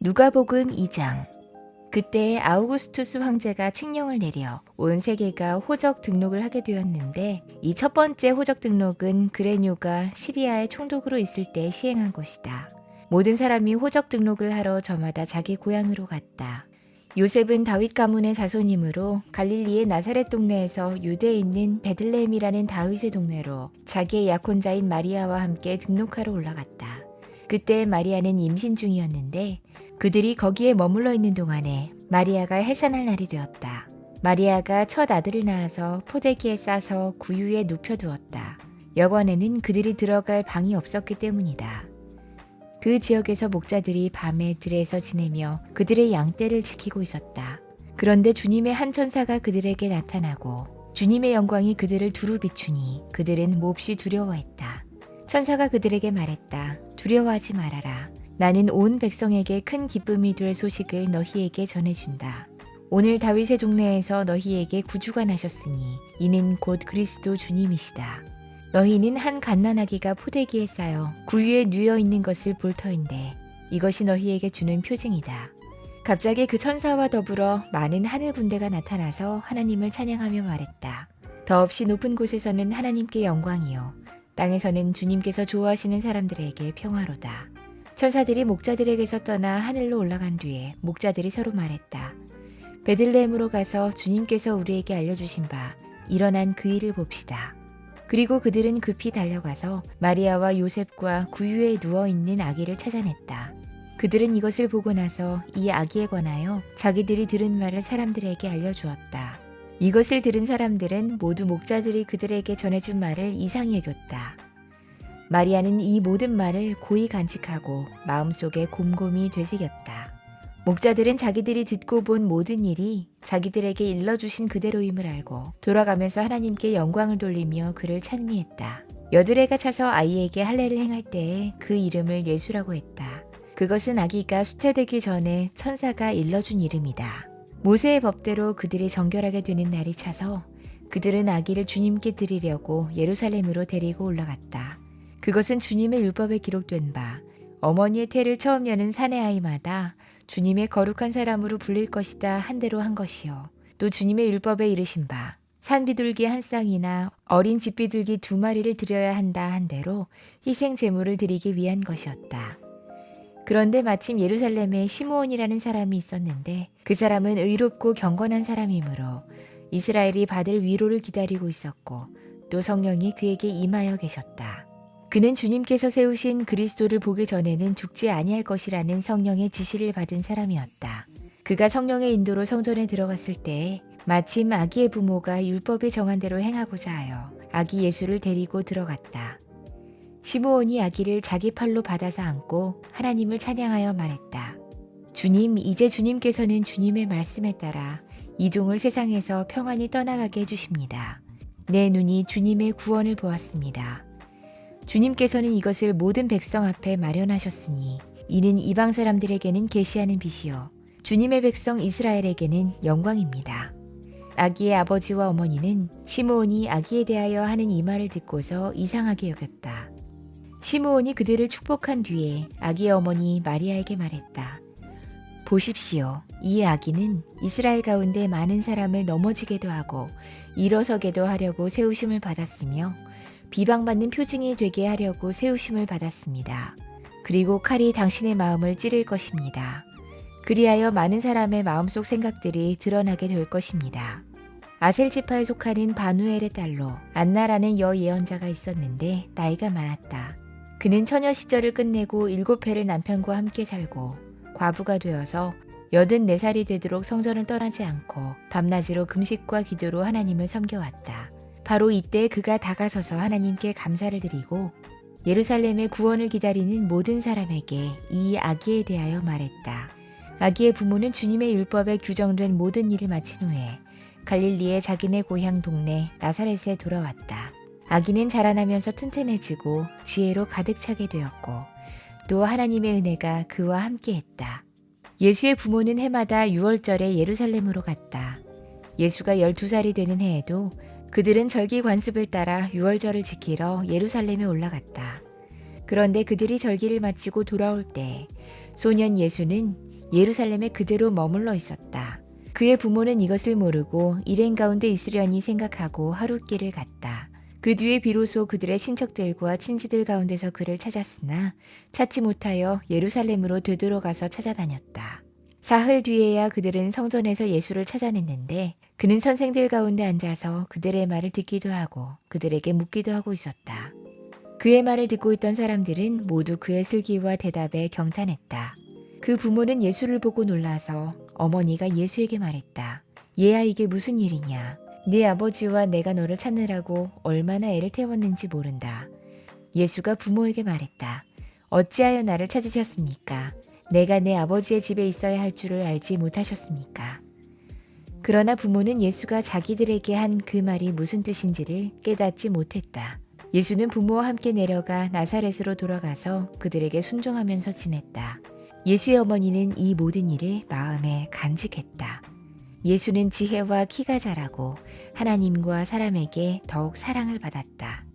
누가복음 2장. 그때 아우구스투스 황제가 칙령을 내려 온 세계가 호적 등록을 하게 되었는데, 이 첫 번째 호적 등록은 그레뇨가 시리아에 총독으로 있을 때 시행한 것이다. 모든 사람이 호적 등록을 하러 저마다 자기 고향으로 갔다. 요셉은 다윗 가문의 자손이므로 갈릴리의 나사렛 동네에서 유대에 있는 베들레헴이라는 다윗의 동네로 자기의 약혼자인 마리아와 함께 등록하러 올라갔다. 그때 마리아는 임신 중이었는데, 그들이 거기에 머물러 있는 동안에 마리아가 해산할 날이 되었다. 마리아가 첫 아들을 낳아서 포대기에 싸서 구유에 눕혀두었다. 여관에는 그들이 들어갈 방이 없었기 때문이다. 그 지역에서 목자들이 밤에 들에서 지내며 그들의 양떼를 지키고 있었다. 그런데 주님의 한 천사가 그들에게 나타나고 주님의 영광이 그들을 두루 비추니 그들은 몹시 두려워했다. 천사가 그들에게 말했다. 두려워하지 말아라. 나는 온 백성에게 큰 기쁨이 될 소식을 너희에게 전해준다. 오늘 다윗의 동네에서 너희에게 구주가 나셨으니 이는 곧 그리스도 주님이시다. 너희는 한 갓난아기가 포대기에 쌓여 구유에 누워 있는 것을 볼 터인데, 이것이 너희에게 주는 표징이다. 갑자기 그 천사와 더불어 많은 하늘 군대가 나타나서 하나님을 찬양하며 말했다. 더없이 높은 곳에서는 하나님께 영광이요, 땅에서는 주님께서 좋아하시는 사람들에게 평화로다. 천사들이 목자들에게서 떠나 하늘로 올라간 뒤에 목자들이 서로 말했다. 베들레헴으로 가서 주님께서 우리에게 알려주신 바 일어난 그 일을 봅시다. 그리고 그들은 급히 달려가서 마리아와 요셉과 구유에 누워있는 아기를 찾아냈다. 그들은 이것을 보고 나서 이 아기에 관하여 자기들이 들은 말을 사람들에게 알려주었다. 이것을 들은 사람들은 모두 목자들이 그들에게 전해준 말을 이상히 여겼다. 마리아는 이 모든 말을 고이 간직하고 마음속에 곰곰이 되새겼다. 목자들은 자기들이 듣고 본 모든 일이 자기들에게 일러주신 그대로임을 알고 돌아가면서 하나님께 영광을 돌리며 그를 찬미했다. 여드레가 차서 아이에게 할례를 행할 때에 그 이름을 예수라고 했다. 그것은 아기가 수태되기 전에 천사가 일러준 이름이다. 모세의 법대로 그들이 정결하게 되는 날이 차서 그들은 아기를 주님께 드리려고 예루살렘으로 데리고 올라갔다. 그것은 주님의 율법에 기록된 바 어머니의 태를 처음 여는 사내 아이마다 주님의 거룩한 사람으로 불릴 것이다 한 대로 한 것이요, 또 주님의 율법에 이르신 바 산비둘기 한 쌍이나 어린 집비둘기 2마리를 드려야 한다 한 대로 희생 제물을 드리기 위한 것이었다. 그런데 마침 예루살렘에 시므온이라는 사람이 있었는데, 그 사람은 의롭고 경건한 사람이므로 이스라엘이 받을 위로를 기다리고 있었고 또 성령이 그에게 임하여 계셨다. 그는 주님께서 세우신 그리스도를 보기 전에는 죽지 아니할 것이라는 성령의 지시를 받은 사람이었다. 그가 성령의 인도로 성전에 들어갔을 때 마침 아기의 부모가 율법이 정한 대로 행하고자 하여 아기 예수를 데리고 들어갔다. 시므온이 아기를 자기 팔로 받아서 안고 하나님을 찬양하여 말했다. 주님, 이제 주님께서는 주님의 말씀에 따라 이 종을 세상에서 평안히 떠나가게 해주십니다. 내 눈이 주님의 구원을 보았습니다. 주님께서는 이것을 모든 백성 앞에 마련하셨으니 이는 이방 사람들에게는 계시하는 빛이요, 주님의 백성 이스라엘에게는 영광입니다. 아기의 아버지와 어머니는 시므온이 아기에 대하여 하는 이 말을 듣고서 이상하게 여겼다. 시므온이 그들을 축복한 뒤에 아기의 어머니 마리아에게 말했다. 보십시오. 이 아기는 이스라엘 가운데 많은 사람을 넘어지게도 하고 일어서게도 하려고 세우심을 받았으며 비방받는 표징이 되게 하려고 세우심을 받았습니다. 그리고 칼이 당신의 마음을 찌를 것입니다. 그리하여 많은 사람의 마음속 생각들이 드러나게 될 것입니다. 아셀 지파에 속하는 바누엘의 딸로 안나라는 여예언자가 있었는데 나이가 많았다. 그는 처녀 시절을 끝내고 7해를 남편과 함께 살고 과부가 되어서 84살이 되도록 성전을 떠나지 않고 밤낮으로 금식과 기도로 하나님을 섬겨왔다. 바로 이때 그가 다가서서 하나님께 감사를 드리고 예루살렘의 구원을 기다리는 모든 사람에게 이 아기에 대하여 말했다. 아기의 부모는 주님의 율법에 규정된 모든 일을 마친 후에 갈릴리의 자기네 고향 동네 나사렛에 돌아왔다. 아기는 자라나면서 튼튼해지고 지혜로 가득 차게 되었고 또 하나님의 은혜가 그와 함께했다. 예수의 부모는 해마다 6월절에 예루살렘으로 갔다. 예수가 12살이 되는 해에도 그들은 절기 관습을 따라 6월절을 지키러 예루살렘에 올라갔다. 그런데 그들이 절기를 마치고 돌아올 때 소년 예수는 예루살렘에 그대로 머물러 있었다. 그의 부모는 이것을 모르고 일행 가운데 있으려니 생각하고 하룻길을 갔다. 그 뒤에 비로소 그들의 친척들과 친지들 가운데서 그를 찾았으나 찾지 못하여 예루살렘으로 되돌아가서 찾아다녔다. 사흘 뒤에야 그들은 성전에서 예수를 찾아냈는데 그는 선생들 가운데 앉아서 그들의 말을 듣기도 하고 그들에게 묻기도 하고 있었다. 그의 말을 듣고 있던 사람들은 모두 그의 슬기와 대답에 경탄했다. 그 부모는 예수를 보고 놀라서 어머니가 예수에게 말했다. 얘야, 이게 무슨 일이냐? 네 아버지와 내가 너를 찾느라고 얼마나 애를 태웠는지 모른다. 예수가 부모에게 말했다. 어찌하여 나를 찾으셨습니까? 내가 내 아버지의 집에 있어야 할 줄을 알지 못하셨습니까? 그러나 부모는 예수가 자기들에게 한 그 말이 무슨 뜻인지를 깨닫지 못했다. 예수는 부모와 함께 내려가 나사렛으로 돌아가서 그들에게 순종하면서 지냈다. 예수의 어머니는 이 모든 일을 마음에 간직했다. 예수는 지혜와 키가 자라고 하나님과 사람에게 더욱 사랑을 받았다.